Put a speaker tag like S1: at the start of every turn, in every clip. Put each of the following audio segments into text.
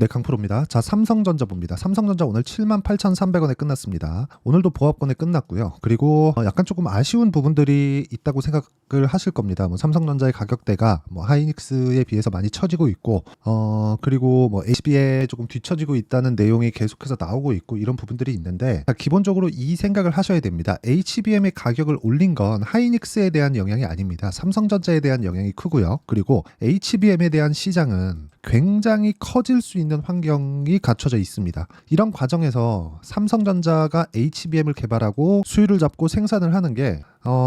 S1: 네, 강프로입니다. 자, 삼성전자 봅니다. 삼성전자 오늘 78,300원에 끝났습니다. 오늘도 보합권에 끝났고요. 그리고 약간 조금 아쉬운 부분들이 있다고 생각을 하실 겁니다. 뭐 삼성전자의 가격대가 뭐 하이닉스에 비해서 많이 처지고 있고, 그리고 뭐 HB에 조금 뒤처지고 있다는 내용이 계속해서 나오고 있고 이런 부분들이 있는데, 기본적으로 이 생각을 하셔야 됩니다. HBM의 가격을 올린 건 하이닉스에 대한 영향이 아닙니다. 삼성전자에 대한 영향이 크고요. 그리고 HBM에 대한 시장은 굉장히 커질 수 있는 환경이 갖춰져 있습니다. 이런 과정에서 삼성전자가 HBM을 개발하고 수율을 잡고 생산을 하는 게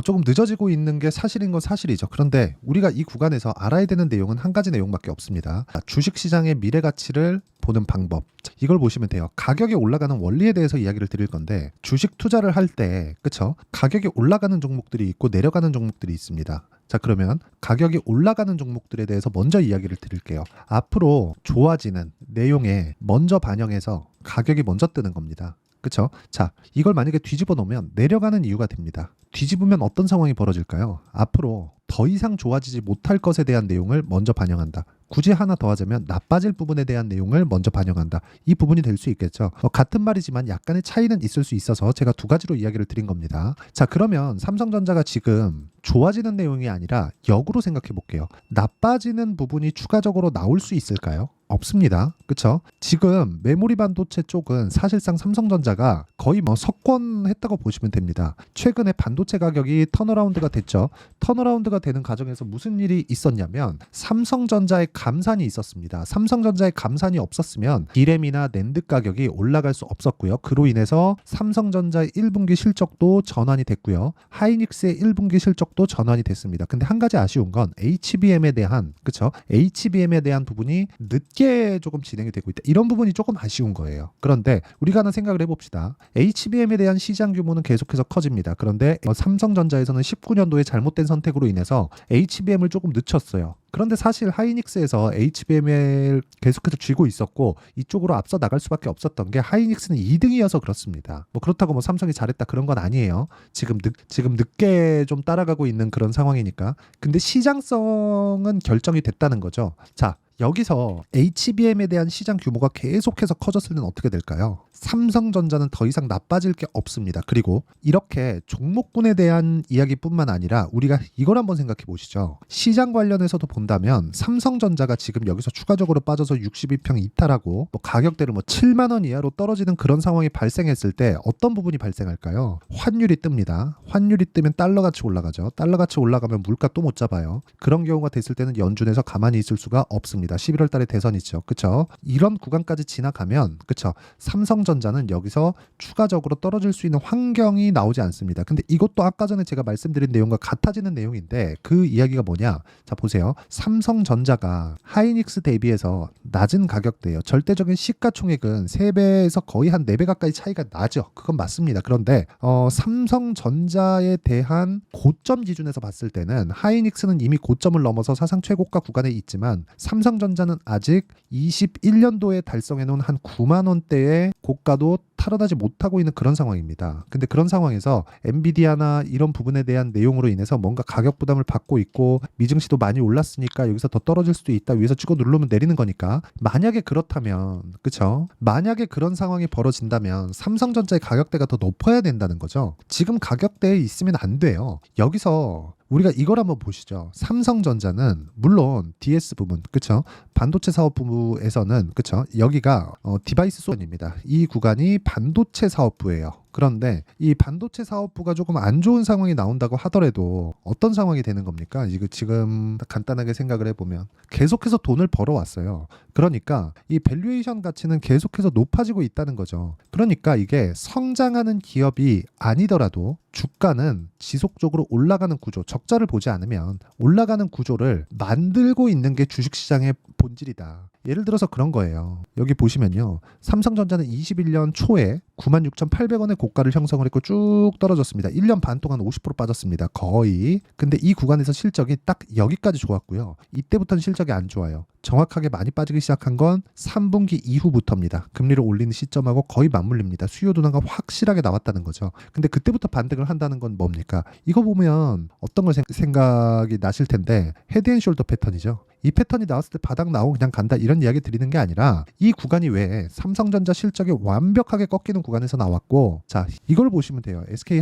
S1: 조금 늦어지고 있는 게 사실인 건 사실이죠. 그런데 우리가 이 구간에서 알아야 되는 내용은 한 가지 내용밖에 없습니다. 주식시장의 미래 가치를 보는 방법. 이걸 보시면 돼요. 가격이 올라가는 원리에 대해서 이야기를 드릴 건데, 주식 투자를 할 때, 그쵸? 가격이 올라가는 종목들이 있고 내려가는 종목들이 있습니다. 자, 그러면 가격이 올라가는 종목들에 대해서 먼저 이야기를 드릴게요. 앞으로 좋아지는 내용에 먼저 반영해서 가격이 먼저 뜨는 겁니다. 그쵸? 자, 이걸 만약에 뒤집어 놓으면 내려가는 이유가 됩니다. 뒤집으면 어떤 상황이 벌어질까요? 앞으로 더 이상 좋아지지 못할 것에 대한 내용을 먼저 반영한다. 굳이 하나 더 하자면 나빠질 부분에 대한 내용을 먼저 반영한다. 이 부분이 될 수 있겠죠. 같은 말이지만 약간의 차이는 있을 수 있어서 제가 두 가지로 이야기를 드린 겁니다. 자, 그러면 삼성전자가 지금 좋아지는 내용이 아니라 역으로 생각해 볼게요. 나빠지는 부분이 추가적으로 나올 수 있을까요? 없습니다. 그쵸? 지금 메모리 반도체 쪽은 사실상 삼성전자가 거의 뭐 석권했다고 보시면 됩니다. 최근에 반도체 가격이 턴어라운드가 됐죠. 턴어라운드가 되는 과정에서 무슨 일이 있었냐면 삼성전자의 감산이 있었습니다. 삼성전자의 감산이 없었으면 D램이나 낸드 가격이 올라갈 수 없었고요. 그로 인해서 삼성전자의 1분기 실적도 전환이 됐고요. 하이닉스의 1분기 실적도 전환이 됐습니다. 근데 한 가지 아쉬운 건 HBM에 대한, 그쵸? HBM에 대한 부분이 늦게 조금 진행이 되고 있다. 이런 부분이 조금 아쉬운 거예요. 그런데 우리가 하나 생각을 해봅시다. HBM에 대한 시장 규모는 계속해서 커집니다. 그런데 삼성전자에서는 19년도에 잘못된 선택으로 인해서 HBM을 조금 늦췄어요. 그런데 사실 하이닉스에서 HBM을 계속해서 쥐고 있었고 이쪽으로 앞서 나갈 수밖에 없었던 게 하이닉스는 2등이어서 그렇습니다. 뭐 그렇다고 뭐 삼성이 잘했다 그런 건 아니에요. 지금 늦게 좀 따라가고 있는 그런 상황이니까. 근데 시장성은 결정이 됐다는 거죠. 자, 여기서 HBM에 대한 시장 규모가 계속해서 커졌을 때는 어떻게 될까요? 삼성전자는 더 이상 나빠질 게 없습니다. 그리고 이렇게 종목군에 대한 이야기뿐만 아니라 우리가 이걸 한번 생각해 보시죠. 시장 관련해서도 본다면 삼성전자가 지금 여기서 추가적으로 빠져서 62평 이탈하고 뭐 가격대를 뭐 7만 원 이하로 떨어지는 그런 상황이 발생했을 때 어떤 부분이 발생할까요? 환율이 뜹니다. 환율이 뜨면 달러같이 올라가죠. 달러같이 올라가면 물가 또 못 잡아요. 그런 경우가 됐을 때는 연준에서 가만히 있을 수가 없습니다. 11월 달에 대선이 있죠. 그쵸? 이런 구간까지 지나가면, 그쵸? 삼성전자는 여기서 추가적으로 떨어질 수 있는 환경이 나오지 않습니다. 근데 이것도 아까 전에 제가 말씀드린 내용과 같아지는 내용인데 그 이야기가 뭐냐? 자, 보세요. 삼성전자가 하이닉스 대비해서 낮은 가격대예요. 절대적인 시가총액은 3배에서 거의 한 4배 가까이 차이가 나죠. 그건 맞습니다. 그런데 삼성전자에 대한 고점 기준에서 봤을 때는 하이닉스는 이미 고점을 넘어서 사상 최고가 구간에 있지만 삼성전자는 아직 21년도에 달성해놓은 한 9만 원대의 고가도 탈환하지 못하고 있는 그런 상황입니다. 근데 그런 상황에서 엔비디아나 이런 부분에 대한 내용으로 인해서 뭔가 가격 부담을 받고 있고 미증시도 많이 올랐으니까 여기서 더 떨어질 수도 있다. 위에서 찍어 누르면 내리는 거니까. 만약에 그렇다면, 그쵸? 만약에 그런 상황이 벌어진다면 삼성전자의 가격대가 더 높아야 된다는 거죠. 지금 가격대에 있으면 안 돼요. 여기서 우리가 이걸 한번 보시죠. 삼성전자는 물론 DS 부분, 그쵸? 반도체 사업부에서는, 그쵸? 여기가 디바이스 소입니다. 이 구간이 반도체 사업부예요. 그런데 이 반도체 사업부가 조금 안 좋은 상황이 나온다고 하더라도 어떤 상황이 되는 겁니까? 이거 지금 간단하게 생각을 해보면 계속해서 돈을 벌어왔어요. 그러니까 이 밸류에이션 가치는 계속해서 높아지고 있다는 거죠. 그러니까 이게 성장하는 기업이 아니더라도 주가는 지속적으로 올라가는 구조, 적자를 보지 않으면 올라가는 구조를 만들고 있는 게 주식시장의 본질이다. 예를 들어서 그런 거예요. 여기 보시면요. 삼성전자는 21년 초에 96,800원의 고가를 형성을 했고 쭉 떨어졌습니다. 1년 반 동안 50% 빠졌습니다. 거의. 근데 이 구간에서 실적이 딱 여기까지 좋았고요. 이때부터는 실적이 안 좋아요. 정확하게 많이 빠지기 시작한 건 3분기 이후부터입니다. 금리를 올리는 시점하고 거의 맞물립니다. 수요 둔화가 확실하게 나왔다는 거죠. 근데 그때부터 반등을 한다는 건 뭡니까? 이거 보면 어떤 걸 생각이 나실 텐데 헤드앤숄더 패턴이죠. 이 패턴이 나왔을 때 바닥 나오고 그냥 간다 이런 이야기 드리는 게 아니라 이 구간이 왜 삼성전자 실적이 완벽하게 꺾이는 구간에서 나왔고, 자 이걸 보시면 돼요. SK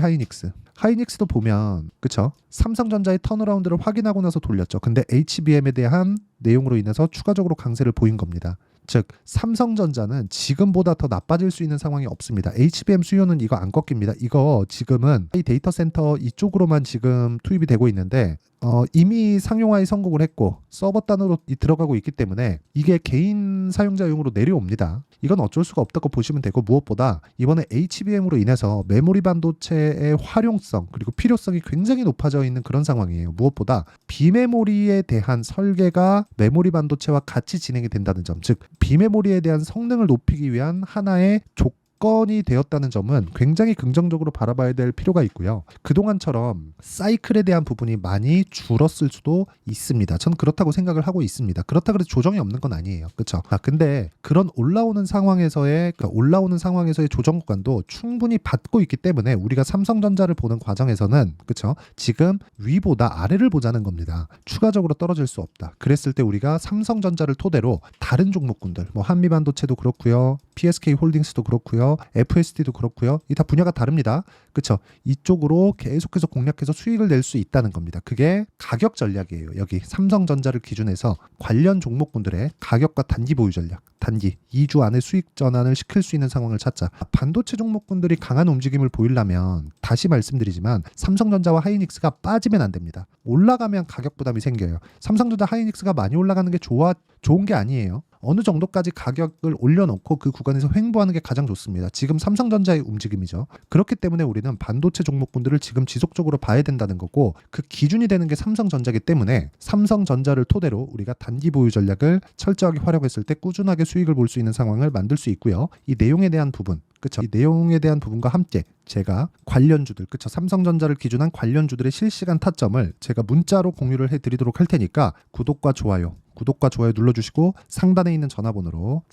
S1: 하이닉스도 보면 그쵸? 삼성전자의 턴어라운드를 확인하고 나서 돌렸죠. 근데 HBM에 대한 내용으로 인해서 추가적으로 강세를 보인 겁니다. 즉 삼성전자는 지금보다 더 나빠질 수 있는 상황이 없습니다. HBM 수요는 이거 안 꺾입니다. 이거 지금은 이 데이터 센터 이쪽으로만 지금 투입이 되고 있는데 이미 상용화에 성공을 했고 서버 단으로 들어가고 있기 때문에 이게 개인 사용자용으로 내려옵니다. 이건 어쩔 수가 없다고 보시면 되고, 무엇보다 이번에 HBM으로 인해서 메모리 반도체의 활용성 그리고 필요성이 굉장히 높아져 있는 그런 상황이에요. 무엇보다 비메모리에 대한 설계가 메모리 반도체와 같이 진행이 된다는 점, 즉 비메모리에 대한 성능을 높이기 위한 하나의 조건이 되었다는 점은 굉장히 긍정적으로 바라봐야 될 필요가 있고요. 그동안처럼 사이클에 대한 부분이 많이 줄었을 수도 있습니다. 전 그렇다고 생각을 하고 있습니다. 그렇다 그래서 조정이 없는 건 아니에요. 그렇죠? 근데 그런 올라오는 상황에서의 조정 구간도 충분히 받고 있기 때문에 우리가 삼성전자를 보는 과정에서는 그렇죠? 지금 위보다 아래를 보자는 겁니다. 추가적으로 떨어질 수 없다. 그랬을 때 우리가 삼성전자를 토대로 다른 종목군들, 뭐 한미반도체도 그렇고요, PSK 홀딩스도 그렇고요, FSD도 그렇고요. 이 다 분야가 다릅니다. 그렇죠? 이쪽으로 계속해서 공략해서 수익을 낼 수 있다는 겁니다. 그게 가격 전략이에요. 여기 삼성전자를 기준해서 관련 종목군들의 가격과 단기 보유 전략, 단기 2주 안에 수익 전환을 시킬 수 있는 상황을 찾자. 반도체 종목군들이 강한 움직임을 보이려면 다시 말씀드리지만 삼성전자와 하이닉스가 빠지면 안 됩니다. 올라가면 가격 부담이 생겨요. 삼성전자 하이닉스가 많이 올라가는 게 좋은 게 아니에요. 어느 정도까지 가격을 올려놓고 그 구간에서 횡보하는 게 가장 좋습니다. 지금 삼성전자의 움직임이죠. 그렇기 때문에 우리는 반도체 종목군들을 지금 지속적으로 봐야 된다는 거고, 그 기준이 되는 게 삼성전자이기 때문에 삼성전자를 토대로 우리가 단기 보유 전략을 철저하게 활용했을 때 꾸준하게 수익을 볼 수 있는 상황을 만들 수 있고요. 이 내용에 대한 부분, 그쵸? 이 내용에 대한 부분과 함께 제가 관련주들, 그쵸? 삼성전자를 기준한 관련주들의 실시간 타점을 제가 문자로 공유를 해드리도록 할 테니까 구독과 좋아요 눌러주시고 상단에 있는 전화번호로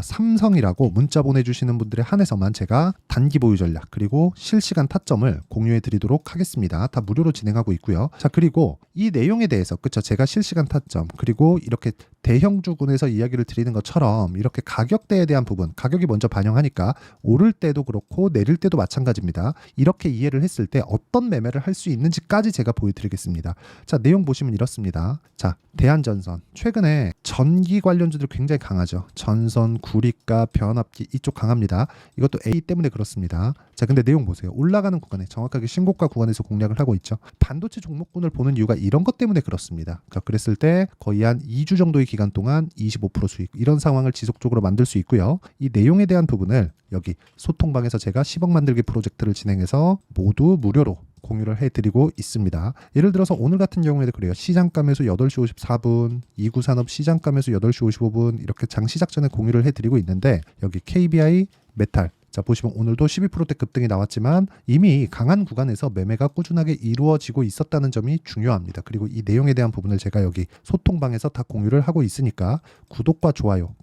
S1: 삼성이라고 문자 보내주시는 분들에 한해서만 제가 단기 보유 전략 그리고 실시간 타점을 공유해 드리도록 하겠습니다. 다 무료로 진행하고 있고요. 자, 그리고 이 내용에 대해서 그쵸? 제가 실시간 타점 그리고 이렇게 대형주군에서 이야기를 드리는 것처럼 이렇게 가격대에 대한 부분, 가격이 먼저 반영하니까 오를 때도 그렇고 내릴 때도 마찬가지입니다. 이렇게 이해를 했을 때 어떤 매매를 할 수 있는지까지 제가 보여드리겠습니다. 자, 내용 보시면 이렇습니다. 자, 대한전선 최근에 전기 관련주들 굉장히 강하죠. 전선, 구리가, 변압기 이쪽 강합니다. 이것도 A 때문에 그렇습니다. 자, 근데 내용 보세요. 올라가는 구간에 정확하게 신고가 구간에서 공략을 하고 있죠. 반도체 종목군을 보는 이유가 이런 것 때문에 그렇습니다. 자, 그랬을 때 거의 한 2주 정도의 기간 동안 25% 수익, 이런 상황을 지속적으로 만들 수 있고요. 이 내용에 대한 부분을 여기 소통방에서 제가 10억 만들기 프로젝트를 진행해서 모두 무료로 공유를 해드리고 있습니다. 예를 들어서 오늘 같은 경우에도 그래요. 시장가 매수 8시 54분, 이구산업 시장가 매수 8시 55분 이렇게 장 시작 전에 공유를 해드리고 있는데, 여기 KBI 메탈, 자 보시면 오늘도 12%대 급등이 나왔지만 이미 강한 구간에서 매매가 꾸준하게 이루어지고 있었다는 점이 중요합니다. 그리고 이 내용에 대한 부분을 제가 여기 소통방에서 다 공유를 하고 있으니까 구독과 좋아요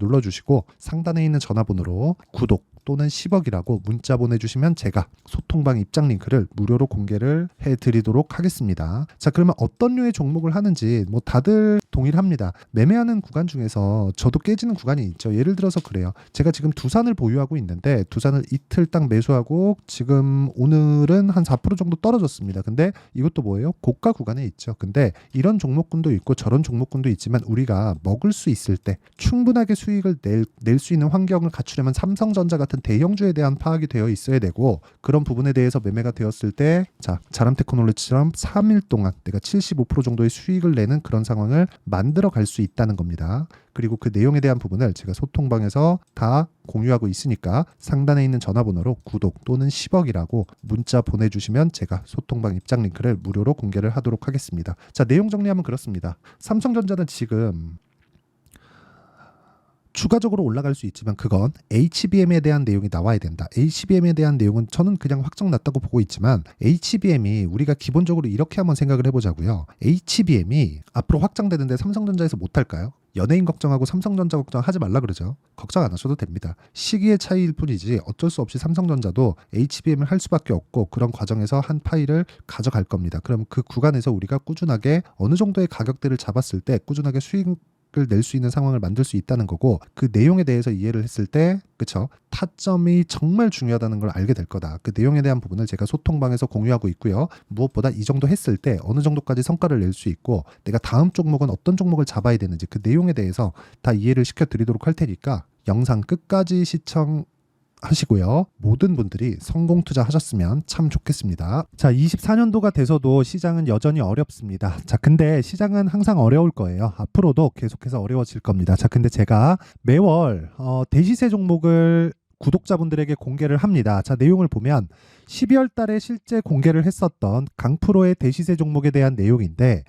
S1: 눌러주시고 상단에 있는 전화번호로 구독 또는 10억이라고 문자 보내주시면 제가 소통방 입장 링크를 무료로 공개를 해드리도록 하겠습니다. 자, 그러면 어떤 류의 종목을 하는지 뭐 다들 동일합니다. 매매하는 구간 중에서 저도 깨지는 구간이 있죠. 예를 들어서 그래요. 제가 지금 두산을 보유하고 있는데 두산을 이틀 딱 매수하고 지금 오늘은 한 4% 정도 떨어졌습니다. 근데 이것도 뭐예요? 고가 구간에 있죠. 근데 이런 종목군도 있고 저런 종목군도 있지만 우리가 먹을 수 있을 때 충분하게 수익을 낼 수 있는 환경을 갖추려면 삼성전자 같은 대형주에 대한 파악이 되어 있어야 되고, 그런 부분에 대해서 매매가 되었을 때 자, 자람테크놀로지처럼 3일 동안 내가 75% 정도의 수익을 내는 그런 상황을 만들어 갈 수 있다는 겁니다. 그리고 그 내용에 대한 부분을 제가 소통방에서 다 공유하고 있으니까 상단에 있는 전화번호로 구독 또는 10억이라고 문자 보내주시면 제가 소통방 입장 링크를 무료로 공개를 하도록 하겠습니다. 자, 내용 정리하면 그렇습니다. 삼성전자는 지금 추가적으로 올라갈 수 있지만 그건 HBM에 대한 내용이 나와야 된다. HBM에 대한 내용은 저는 그냥 확정 났다고 보고 있지만 HBM이 우리가 기본적으로 이렇게 한번 생각을 해보자고요. HBM이 앞으로 확장되는데 삼성전자에서 못할까요? 연예인 걱정하고 삼성전자 걱정하지 말라 그러죠. 걱정 안 하셔도 됩니다. 시기의 차이일 뿐이지 어쩔 수 없이 삼성전자도 HBM을 할 수밖에 없고 그런 과정에서 한 파일을 가져갈 겁니다. 그럼 그 구간에서 우리가 꾸준하게 어느 정도의 가격대를 잡았을 때 꾸준하게 수익을 낼 수 있는 상황을 만들 수 있다는 거고 그 내용에 대해서 이해를 했을 때 그쵸? 타점이 정말 중요하다는 걸 알게 될 거다. 그 내용에 대한 부분을 제가 소통방에서 공유하고 있고요. 무엇보다 이 정도 했을 때 어느 정도까지 성과를 낼 수 있고 내가 다음 종목은 어떤 종목을 잡아야 되는지 그 내용에 대해서 다 이해를 시켜드리도록 할 테니까 영상 끝까지 시청하시고요. 모든 분들이 성공 투자하셨으면 참 좋겠습니다. 자, 24년도가 돼서도 시장은 여전히 어렵습니다. 자, 근데 시장은 항상 어려울 거예요. 앞으로도 계속해서 어려워질 겁니다. 자, 근데 제가 매월 대시세 종목을 구독자분들에게 공개를 합니다. 자, 내용을 보면 12월 달에 실제 공개를 했었던 강프로의 대시세 종목에 대한 내용인데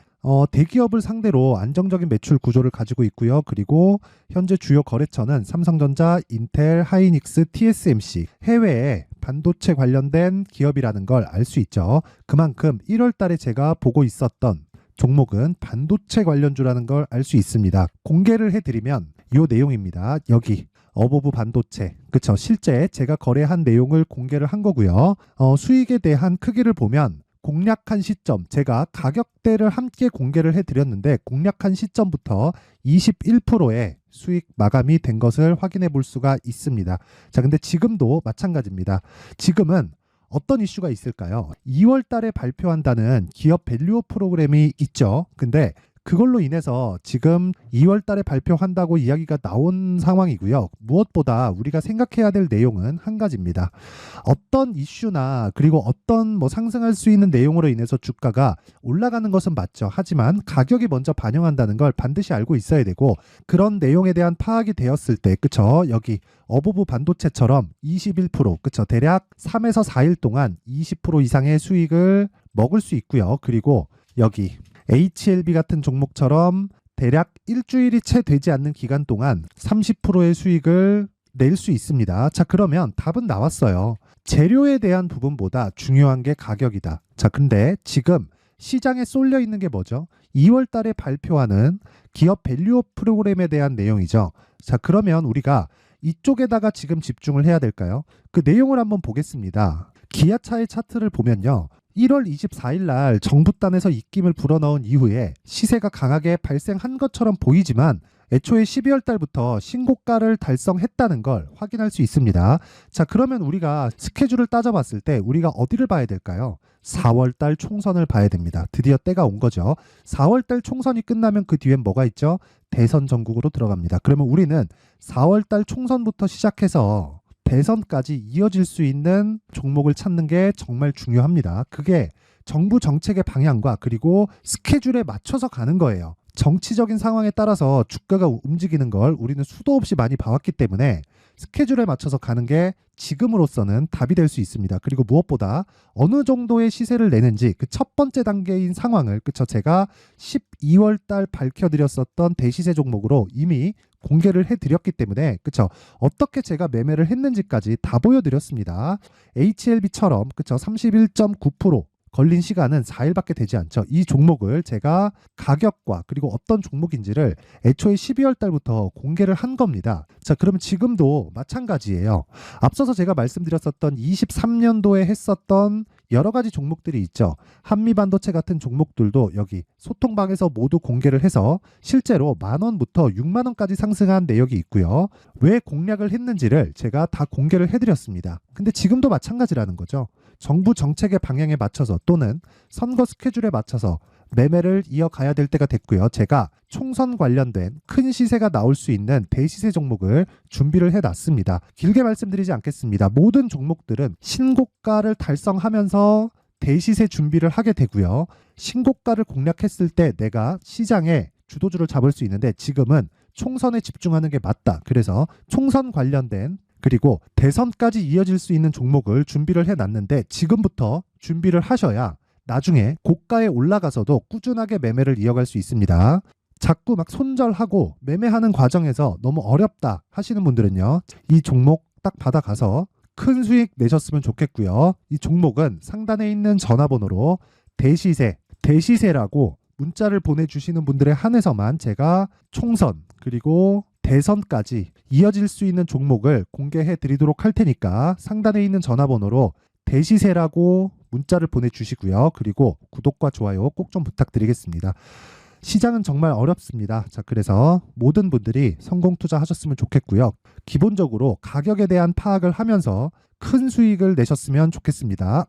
S1: 대기업을 상대로 안정적인 매출 구조를 가지고 있고요. 그리고 현재 주요 거래처는 삼성전자, 인텔, 하이닉스, TSMC, 해외에 반도체 관련된 기업이라는 걸 알 수 있죠. 그만큼 1월 달에 제가 보고 있었던 종목은 반도체 관련주라는 걸 알 수 있습니다. 공개를 해드리면 이 내용입니다. 여기 어보브 반도체, 그쵸? 실제 제가 거래한 내용을 공개를 한 거고요. 수익에 대한 크기를 보면 공략한 시점, 제가 가격대를 함께 공개를 해드렸는데 공략한 시점부터 21%의 수익 마감이 된 것을 확인해 볼 수가 있습니다. 자, 근데 지금도 마찬가지입니다. 지금은 어떤 이슈가 있을까요? 2월 달에 발표한다는 기업 밸류업 프로그램이 있죠. 근데 그걸로 인해서 지금 2월 달에 발표한다고 이야기가 나온 상황이고요. 무엇보다 우리가 생각해야 될 내용은 한 가지입니다. 어떤 이슈나 그리고 어떤 상승할 수 있는 내용으로 인해서 주가가 올라가는 것은 맞죠. 하지만 가격이 먼저 반영한다는 걸 반드시 알고 있어야 되고 그런 내용에 대한 파악이 되었을 때 그쵸? 여기 어보브 반도체처럼 21% 그쵸? 대략 3에서 4일 동안 20% 이상의 수익을 먹을 수 있고요. 그리고 여기 HLB 같은 종목처럼 대략 일주일이 채 되지 않는 기간 동안 30%의 수익을 낼 수 있습니다. 자, 그러면 답은 나왔어요. 재료에 대한 부분보다 중요한 게 가격이다. 자, 근데 지금 시장에 쏠려 있는 게 뭐죠? 2월 달에 발표하는 기업 밸류업 프로그램에 대한 내용이죠. 자, 그러면 우리가 이쪽에다가 지금 집중을 해야 될까요? 그 내용을 한번 보겠습니다. 기아차의 차트를 보면요. 1월 24일 날 정부단에서 입김을 불어넣은 이후에 시세가 강하게 발생한 것처럼 보이지만 애초에 12월 달부터 신고가를 달성했다는 걸 확인할 수 있습니다. 자, 그러면 우리가 스케줄을 따져봤을 때 우리가 어디를 봐야 될까요? 4월 달 총선을 봐야 됩니다. 드디어 때가 온 거죠. 4월 달 총선이 끝나면 그 뒤엔 뭐가 있죠? 대선 전국으로 들어갑니다. 그러면 우리는 4월 달 총선부터 시작해서 대선까지 이어질 수 있는 종목을 찾는 게 정말 중요합니다. 그게 정부 정책의 방향과 그리고 스케줄에 맞춰서 가는 거예요. 정치적인 상황에 따라서 주가가 움직이는 걸 우리는 수도 없이 많이 봐왔기 때문에 스케줄에 맞춰서 가는 게 지금으로서는 답이 될 수 있습니다. 그리고 무엇보다 어느 정도의 시세를 내는지 그 첫 번째 단계인 상황을 그쵸? 제가 12월 달 밝혀드렸었던 대시세 종목으로 이미 공개를 해드렸기 때문에 그쵸? 어떻게 제가 매매를 했는지까지 다 보여드렸습니다. HLB처럼 그쵸? 31.9% 걸린 시간은 4일밖에 되지 않죠. 이 종목을 제가 가격과 그리고 어떤 종목인지를 애초에 12월 달부터 공개를 한 겁니다. 자, 그러면 지금도 마찬가지예요. 앞서서 제가 말씀드렸었던 23년도에 했었던 여러 가지 종목들이 있죠. 한미반도체 같은 종목들도 여기 소통방에서 모두 공개를 해서 실제로 10,000원부터 60,000원까지 상승한 내역이 있고요. 왜 공략을 했는지를 제가 다 공개를 해드렸습니다. 근데 지금도 마찬가지라는 거죠. 정부 정책의 방향에 맞춰서 또는 선거 스케줄에 맞춰서 매매를 이어가야 될 때가 됐고요. 제가 총선 관련된 큰 시세가 나올 수 있는 대시세 종목을 준비를 해놨습니다. 길게 말씀드리지 않겠습니다. 모든 종목들은 신고가를 달성하면서 대시세 준비를 하게 되고요. 신고가를 공략했을 때 내가 시장에 주도주를 잡을 수 있는데 지금은 총선에 집중하는 게 맞다. 그래서 총선 관련된 그리고 대선까지 이어질 수 있는 종목을 준비를 해놨는데 지금부터 준비를 하셔야 나중에 고가에 올라가서도 꾸준하게 매매를 이어갈 수 있습니다. 자꾸 막 손절하고 매매하는 과정에서 너무 어렵다 하시는 분들은요, 이 종목 딱 받아가서 큰 수익 내셨으면 좋겠고요. 이 종목은 상단에 있는 전화번호로 대시세라고 문자를 보내주시는 분들에 한해서만 제가 총선 그리고 대선까지 이어질 수 있는 종목을 공개해 드리도록 할 테니까 상단에 있는 전화번호로 대시세라고 문자를 보내주시고요. 그리고 구독과 좋아요 꼭 좀 부탁드리겠습니다. 시장은 정말 어렵습니다. 자, 그래서 모든 분들이 성공 투자하셨으면 좋겠고요. 기본적으로 가격에 대한 파악을 하면서 큰 수익을 내셨으면 좋겠습니다.